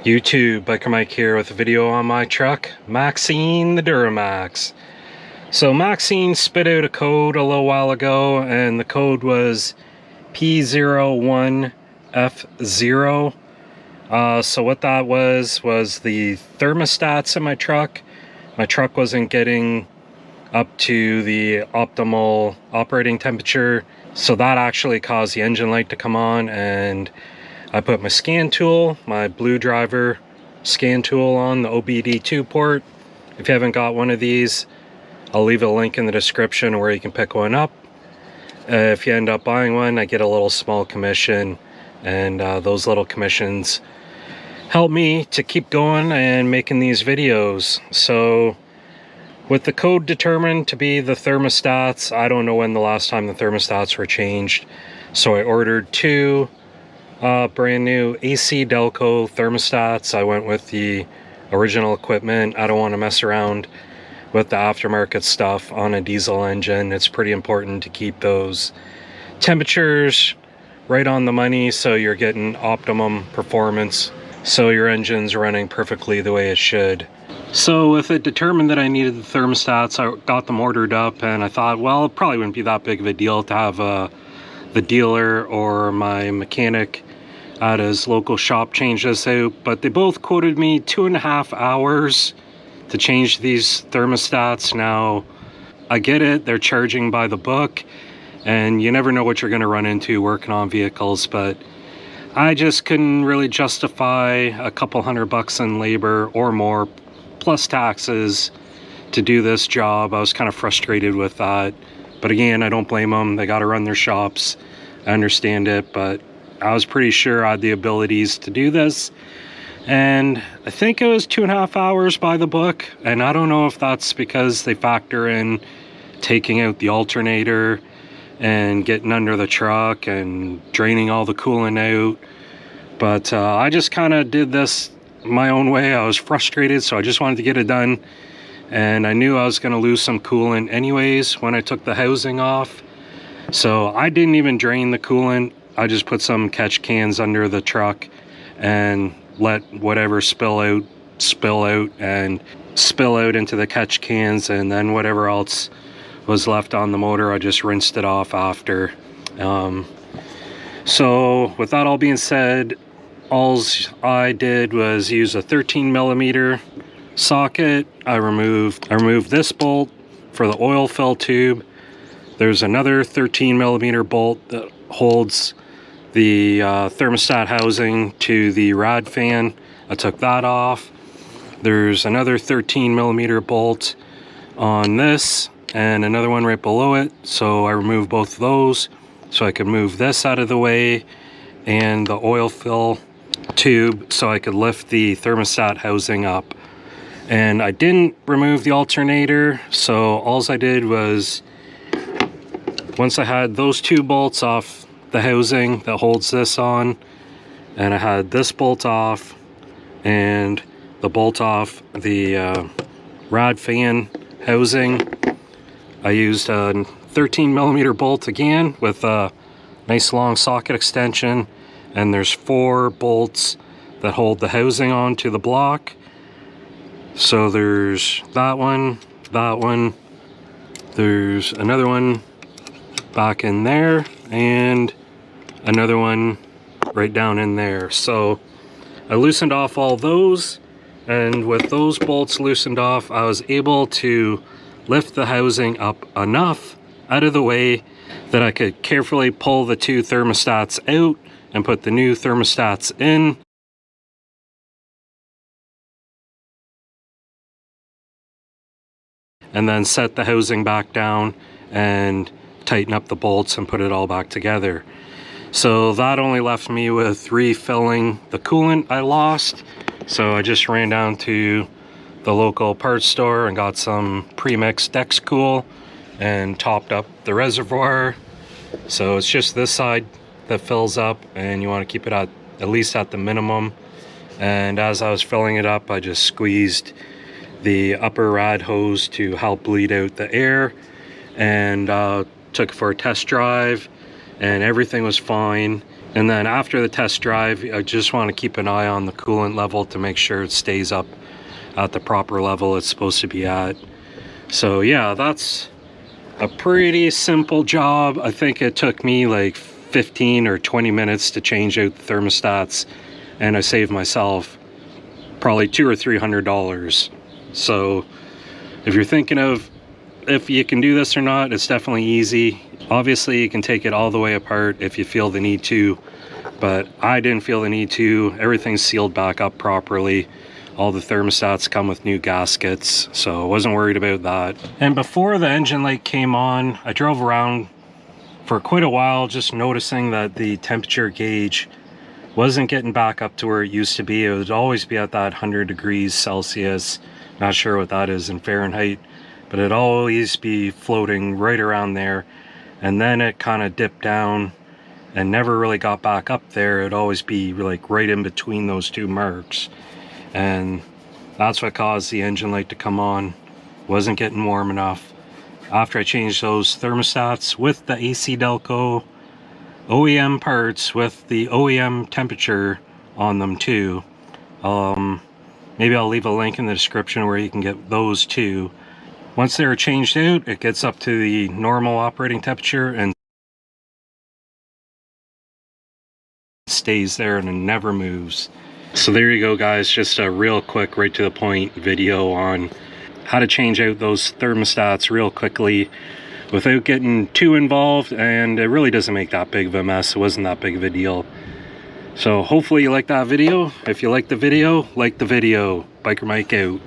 YouTube, Biker Mike here with a video on my truck, Maxine the Duramax. So Maxine spit out a code a little while ago, and the code was P01F0. So what that was the thermostats in my truck. My truck wasn't getting up to the optimal operating temperature, so that actually caused the engine light to come on, and I put my scan tool, my Blue Driver scan tool on the OBD2 port. If you haven't got one of these, I'll leave a link in the description where you can pick one up. If you end up buying one, I get a little small commission, and those little commissions help me to keep going and making these videos. So with the code determined to be the thermostats, I don't know when the last time the thermostats were changed, so I ordered two brand new AC Delco thermostats. I went with the original equipment. I don't want to mess around with the aftermarket stuff on a diesel engine. It's pretty important to keep those temperatures right on the money so you're getting optimum performance, so your engine's running perfectly the way it should. So with it determined that I needed the thermostats, I got them ordered up, and I thought, well, it probably wouldn't be that big of a deal to have the dealer or my mechanic at his local shop change this out. But they both quoted me 2.5 hours to change these thermostats. Now, I get it, they're charging by the book, and you never know what you're going to run into working on vehicles, but I just couldn't really justify a couple $100 in labor or more, plus taxes, to do this job. I was kind of frustrated with that. But again, I don't blame them. They got to run their shops. I understand it, but I was pretty sure I had the abilities to do this. And I think it was 2.5 hours by the book. And I don't know if that's because they factor in taking out the alternator and getting under the truck and draining all the coolant out. But I just kind of did this my own way. I was frustrated, so I just wanted to get it done. And I knew I was going to lose some coolant anyways when I took the housing off. So I didn't even drain the coolant. I just put some catch cans under the truck and let whatever spill out and spill out into the catch cans, and then whatever else was left on the motor, I just rinsed it off after. So with that all being said, all I did was use a 13mm socket. I removed this bolt for the oil fill tube. There's another 13mm bolt that holds the thermostat housing to the rad fan. I took that off. There's another 13mm bolt on this and another one right below it, so I removed both of those so I could move this out of the way and the oil fill tube so I could lift the thermostat housing up. And I didn't remove the alternator, so all I did was, once I had those two bolts off the housing that holds this on, and I had this bolt off and the bolt off the rad fan housing, I used a 13mm bolt again with a nice long socket extension, and there's 4 bolts that hold the housing onto the block. So there's that one, there's another one back in there, and another one right down in there. So I loosened off all those, and with those bolts loosened off, I was able to lift the housing up enough out of the way that I could carefully pull the 2 thermostats out and put the new thermostats in. And then set the housing back down and tighten up the bolts and put it all back together. So that only left me with refilling the coolant I lost. So I just ran down to the local parts store and got some pre-mixed Dexcool and topped up the reservoir. So it's just this side that fills up, and you want to keep it at least at the minimum. And as I was filling it up, I just squeezed the upper rad hose to help bleed out the air, and took it for a test drive, and everything was fine. And then after the test drive, I just want to keep an eye on the coolant level to make sure it stays up at the proper level it's supposed to be at. So yeah, that's a pretty simple job. I think it took me like 15 or 20 minutes to change out the thermostats, and I saved myself probably $200 or $300. So if you're thinking of if you can do this or not, it's definitely easy. Obviously you can take it all the way apart if you feel the need to, but I didn't feel the need to. Everything's sealed back up properly. All the thermostats come with new gaskets, so I wasn't worried about that. And before the engine light came on, I drove around for quite a while just noticing that the temperature gauge wasn't getting back up to where it used to be. It would always be at that 100 degrees Celsius. Not sure what that is in Fahrenheit, but it'd always be floating right around there. And then it kind of dipped down and never really got back up there. It'd always be like right in between those two marks. And that's what caused the engine light to come on. Wasn't getting warm enough. After I changed those thermostats with the AC Delco OEM parts with the OEM temperature on them too. Maybe I'll leave a link in the description where you can get those too. Once they're changed out, it gets up to the normal operating temperature and stays there and it never moves. So there you go guys, just a real quick, right to the point video on how to change out those thermostats real quickly without getting too involved, and it really doesn't make that big of a mess. It wasn't that big of a deal. So hopefully you like that video. If you like the video, like the video. Biker Mike out.